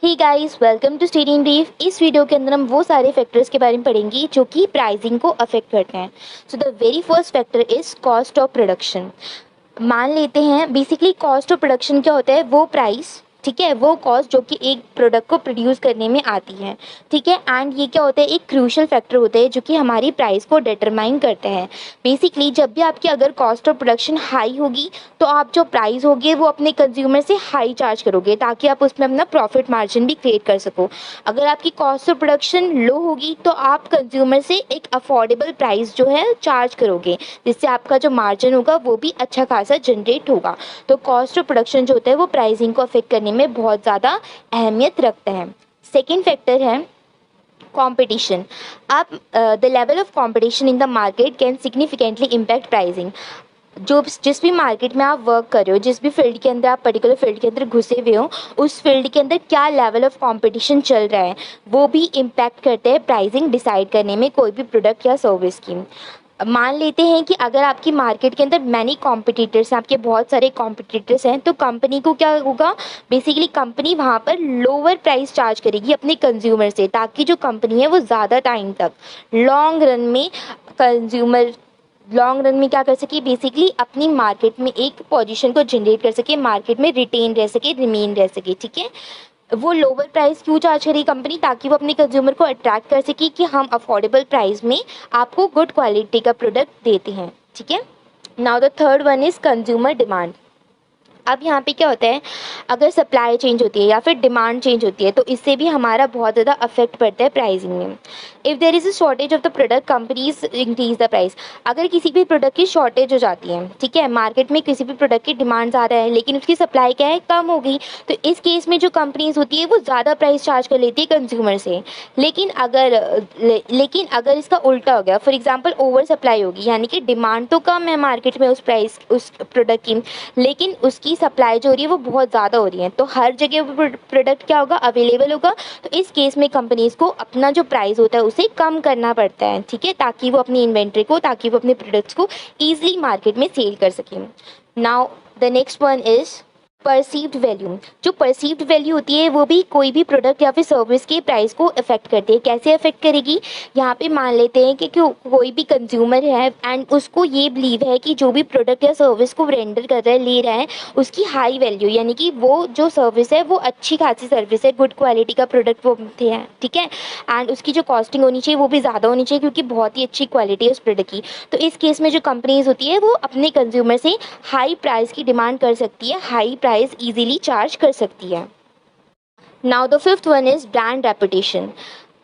Hey guys, welcome to study in brief. इस video के अंदर हम वो सारे फैक्टर्स के बारे में पढ़ेंगे जो कि प्राइसिंग को अफेक्ट करते हैं। So the very first factor is cost of production. मान लेते हैं बेसिकली कॉस्ट ऑफ प्रोडक्शन क्या होता है, वो प्राइस, ठीक है, वो कॉस्ट जो कि एक प्रोडक्ट को प्रोड्यूस करने में आती है, ठीक है। एंड ये क्या होता है, एक क्रूशियल फैक्टर होता है जो कि हमारी प्राइस को डिटरमाइन करता है। बेसिकली जब भी आपकी अगर कॉस्ट ऑफ प्रोडक्शन हाई होगी तो आप जो प्राइस होगी वो अपने कंज्यूमर से हाई चार्ज करोगे ताकि आप उसमें अपना प्रॉफिट मार्जिन भी क्रिएट कर सको। अगर आपकी कॉस्ट ऑफ प्रोडक्शन लो होगी तो आप कंज्यूमर से एक अफोर्डेबल प्राइस जो है चार्ज करोगे, जिससे आपका जो मार्जिन होगा वो भी अच्छा खासा जनरेट होगा। तो कॉस्ट ऑफ प्रोडक्शन जो होता है वो प्राइसिंग को अफेक्ट करने में बहुत ज़्यादा अहमियत रखता है। सेकेंड फैक्टर है competition. अब the level of competition in the market can significantly impact pricing. जो जिस भी मार्केट में आप वर्क कर रहे हो, जिस भी फील्ड के अंदर आप पर्टिकुलर फील्ड के अंदर घुसे हुए हो, उस फील्ड के अंदर क्या लेवल ऑफ कंपटीशन चल रहा है वो भी इम्पैक्ट करते हैं प्राइसिंग डिसाइड करने में कोई भी प्रोडक्ट या सर्विस की। मान लेते हैं कि अगर आपकी मार्केट के अंदर मैनी कॉम्पिटिटर्स हैं, आपके बहुत सारे कॉम्पिटिटर्स हैं, तो कंपनी को क्या होगा, बेसिकली कंपनी वहाँ पर लोअर प्राइस चार्ज करेगी अपने कंज्यूमर से ताकि जो कंपनी है वो ज़्यादा टाइम तक लॉन्ग रन में क्या कर सके, बेसिकली अपनी मार्केट में एक पोजीशन को जनरेट कर सके, मार्केट में रिटेन रह सके, रिमेन रह सके, ठीक है। वो लोअर प्राइस क्यों चार्ज करेगी कंपनी, ताकि वो अपने कंज्यूमर को अट्रैक्ट कर सके कि हम अफोर्डेबल प्राइस में आपको गुड क्वालिटी का प्रोडक्ट देते हैं, ठीक है। Now the third one is consumer demand. अब यहाँ पे क्या होता है, अगर सप्लाई चेंज होती है या फिर डिमांड चेंज होती है तो इससे भी हमारा बहुत ज़्यादा अफेक्ट पड़ता है प्राइसिंग में। If there is a shortage of the product companies increase the price. अगर किसी भी प्रोडक्ट की शॉर्टेज हो जाती है, ठीक है, मार्केट में किसी भी प्रोडक्ट की डिमांड ज़्यादा है लेकिन उसकी सप्लाई क्या है, कम हो गई, तो इस केस में जो कंपनीज होती है वो ज़्यादा प्राइस चार्ज कर लेती है कंज्यूमर से। लेकिन अगर इसका उल्टा हो गया, फॉर एग्जाम्पल ओवर सप्लाई होगी, यानी कि डिमांड तो कम है मार्केट में उस प्रोडक्ट की, लेकिन उसकी सप्लाई जो हो रही है वो बहुत ज़्यादा हो रही है, तो हर जगह प्रोडक्ट क्या होगा, अवेलेबल होगा। तो इस केस में कंपनीज को अपना जो प्राइस होता है उसे कम करना पड़ता है, ठीक है, ताकि वो अपनी इन्वेंट्री को, ताकि वो अपने प्रोडक्ट्स को ईजिली मार्केट में सेल कर सकें। Now the next one is perceived value. जो परसीव्ड वैल्यू होती है वो भी कोई भी प्रोडक्ट या फिर सर्विस के प्राइस को अफेक्ट करती है। कैसे अफेक्ट करेगी, यहाँ पे मान लेते हैं कि कोई भी कंज्यूमर है एंड उसको ये बिलीव है कि जो भी प्रोडक्ट या सर्विस को रेंडर कर रहा है, ले रहा है, उसकी हाई वैल्यू, यानी कि वो जो सर्विस है वो अच्छी खासी सर्विस है, गुड क्वालिटी का प्रोडक्ट वो है, ठीक है, एंड उसकी जो कॉस्टिंग होनी चाहिए वो भी ज़्यादा होनी चाहिए क्योंकि बहुत ही अच्छी क्वालिटी है उस प्रोडक्ट की। तो इस केस में जो कंपनीज होती है वो अपने कंज्यूमर से हाई प्राइस की डिमांड कर सकती है, हाई प्राइस इजीली चार्ज कर सकती है। Now the fifth one is brand reputation.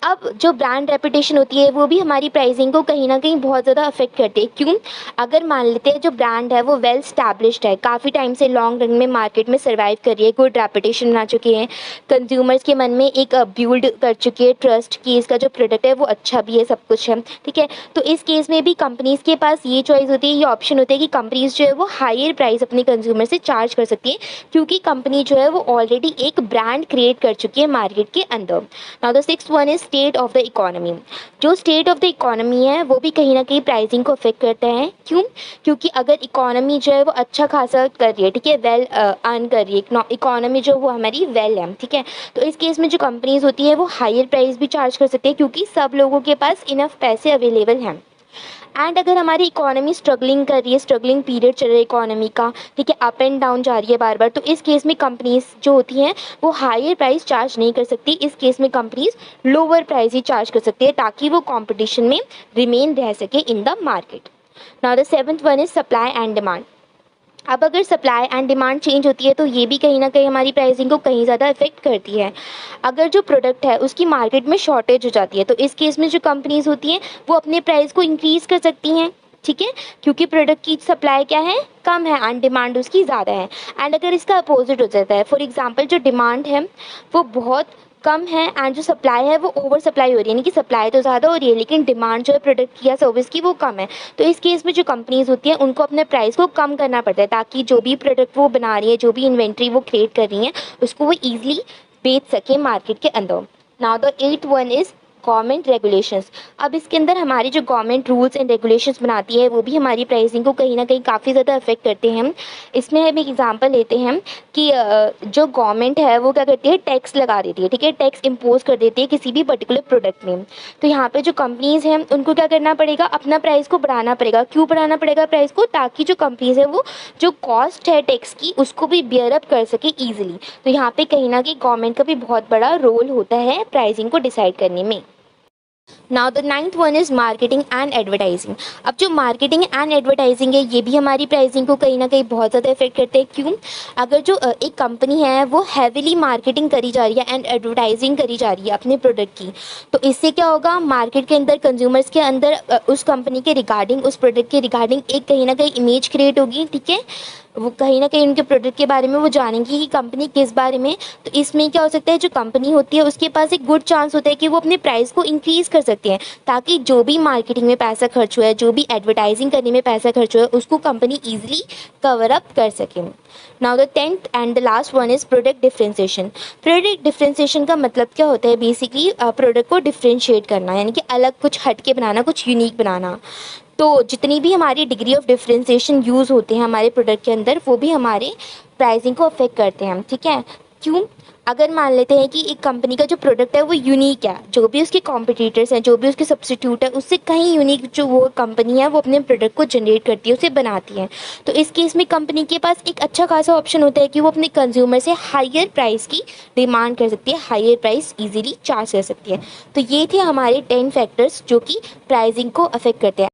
अब जो ब्रांड रेपुटेशन होती है वो भी हमारी प्राइसिंग को कहीं ना कहीं बहुत ज़्यादा अफेक्ट करती है। क्यों, अगर मान लेते हैं जो ब्रांड है वो वेल स्टैब्लिश्ड है, काफ़ी टाइम से लॉन्ग रन में मार्केट में सर्वाइव कर रही है, गुड रेपुटेशन बना चुके हैं, कंज्यूमर्स के मन में एक बिल्ड कर चुकी है ट्रस्ट कि इसका जो प्रोडक्ट है वो अच्छा भी है, सब कुछ है, ठीक है। तो इस केस में भी कंपनीज़ के पास ये चॉइस होती है, ये ऑप्शन होता है कि कंपनीज़ जो है वो हायर प्राइस अपने कंज्यूमर से चार्ज कर सकती है क्योंकि कंपनी जो है वो ऑलरेडी एक ब्रांड क्रिएट कर चुकी है मार्केट के अंदर। Now the sixth one is state of the economy. जो स्टेट ऑफ द इकोनॉमी है वो भी कहीं ना कहीं प्राइसिंग को अफेक्ट करता है। क्यों, क्योंकि अगर इकोनॉमी जो है वो अच्छा खासा कर रही है, ठीक है, वेल अर्न कर रही है, इकोनॉमी जो वो हमारी वेल है, ठीक है, तो इस केस में जो कंपनीज होती है वो हायर प्राइस भी चार्ज कर सकती है क्योंकि सब लोगों के पास इनफ पैसे अवेलेबल हैं। एंड अगर हमारी इकोनॉमी स्ट्रगलिंग कर रही है, स्ट्रगलिंग पीरियड चल रहा है इकोनॉमी का, ठीक है, अप एंड डाउन जा रही है बार बार, तो इस केस में कंपनीज जो होती हैं वो हायर प्राइस चार्ज नहीं कर सकती। इस केस में कंपनीज लोअर प्राइस ही चार्ज कर सकती है ताकि वो कंपटीशन में रिमेन रह सके in the market. Now the seventh one is supply and demand. अब अगर सप्लाई एंड डिमांड चेंज होती है तो ये भी कहीं ना कहीं हमारी प्राइसिंग को कहीं ज़्यादा इफेक्ट करती है। अगर जो प्रोडक्ट है उसकी मार्केट में शॉर्टेज हो जाती है तो इस केस में जो कंपनीज होती हैं वो अपने प्राइस को इंक्रीज़ कर सकती हैं, ठीक है, क्योंकि प्रोडक्ट की सप्लाई क्या है, कम है, एंड डिमांड उसकी ज़्यादा है। एंड अगर इसका अपोजिट हो जाता है, फॉर एग्जांपल जो डिमांड है वो बहुत कम है एंड जो सप्लाई है वो ओवर सप्लाई हो रही है, यानी कि सप्लाई तो ज़्यादा हो रही है लेकिन डिमांड जो है प्रोडक्ट की या सर्विस की वो कम है, तो इस केस में जो कंपनीज होती हैं उनको अपने प्राइस को कम करना पड़ता है ताकि जो भी प्रोडक्ट वो बना रही है, जो भी इन्वेंट्री वो क्रिएट कर रही हैं, उसको वो ईजिली बेच सके मार्केट के अंदर। Now the eight one is government regulations. अब इसके अंदर हमारी जो गवर्नमेंट रूल्स एंड रेगुलेशंस बनाती है वो भी हमारी प्राइसिंग को कहीं ना कहीं काफ़ी ज़्यादा अफेक्ट करते हैं। इसमें हम एक एग्जांपल लेते हैं कि जो गवर्नमेंट है वो क्या करती है, टैक्स लगा देती है, ठीक है, टैक्स इम्पोज कर देती है किसी भी पर्टिकुलर प्रोडक्ट में। तो यहाँ पे जो कंपनीज हैं उनको क्या करना पड़ेगा, अपना प्राइस को बढ़ाना पड़ेगा। क्यों बढ़ाना पड़ेगा प्राइस को, ताकि जो कंपनीज है वो जो कॉस्ट है टैक्स की उसको भी बियर अप कर सके ईजिली। तो यहाँ पे कहीं ना कहीं गवर्नमेंट का भी बहुत बड़ा रोल होता है प्राइसिंग को डिसाइड करने में। Now the ninth one is marketing and advertising. अब जो मार्केटिंग एंड एडवर्टाइजिंग है ये भी हमारी प्राइसिंग को कहीं ना कहीं बहुत ज़्यादा इफेक्ट करते हैं। क्यों, अगर जो एक कंपनी है वो हैविली मार्केटिंग करी जा रही है एंड एडवर्टाइजिंग करी जा रही है अपने प्रोडक्ट की, तो इससे क्या होगा, मार्केट के अंदर कंज्यूमर्स के अंदर उस कंपनी के रिगार्डिंग, उस प्रोडक्ट के रिगार्डिंग एक कहीं ना कहीं इमेज क्रिएट होगी, ठीक है। वो कहीं ना कहीं उनके प्रोडक्ट के बारे में वो जानेंगी कि कंपनी किस बारे में। तो इसमें क्या हो सकता है, जो कंपनी होती है उसके पास एक गुड चांस होता है कि वो अपने प्राइस को इंक्रीज़ कर सकते हैं, ताकि जो भी मार्केटिंग में पैसा खर्च हुआ है, जो भी एडवर्टाइजिंग करने में पैसा खर्च हुआ है, उसको कंपनी ईजिली कवर अप कर सके। Now the 10th and the last one is product differentiation. Product differentiation का मतलब क्या होता है, बेसिकली प्रोडक्ट को डिफ्रेंशिएट करना, यानी कि अलग कुछ हट के बनाना, कुछ यूनिक बनाना। तो जितनी भी हमारी डिग्री ऑफ डिफ्रेंसिएशन यूज़ होते हैं हमारे प्रोडक्ट के अंदर वो भी हमारे प्राइसिंग को अफेक्ट करते हैं, ठीक है। क्यों, अगर मान लेते हैं कि एक कंपनी का जो प्रोडक्ट है वो यूनिक है, जो भी उसके कॉम्पिटिटर्स हैं, जो भी उसके सब्स्टिट्यूट है, उससे कहीं यूनिक जो वो कंपनी है वो अपने प्रोडक्ट को जनरेट करती है, उसे बनाती है। तो इस केस में कंपनी के पास एक अच्छा खासा ऑप्शन होता है कि वो अपने कंज्यूमर से हायर प्राइस की डिमांड कर सकती है, हायर प्राइस ईजिली चार्ज कर सकती है। तो ये थे हमारे 10 फैक्टर्स जो कि प्राइसिंग को अफेक्ट करते हैं।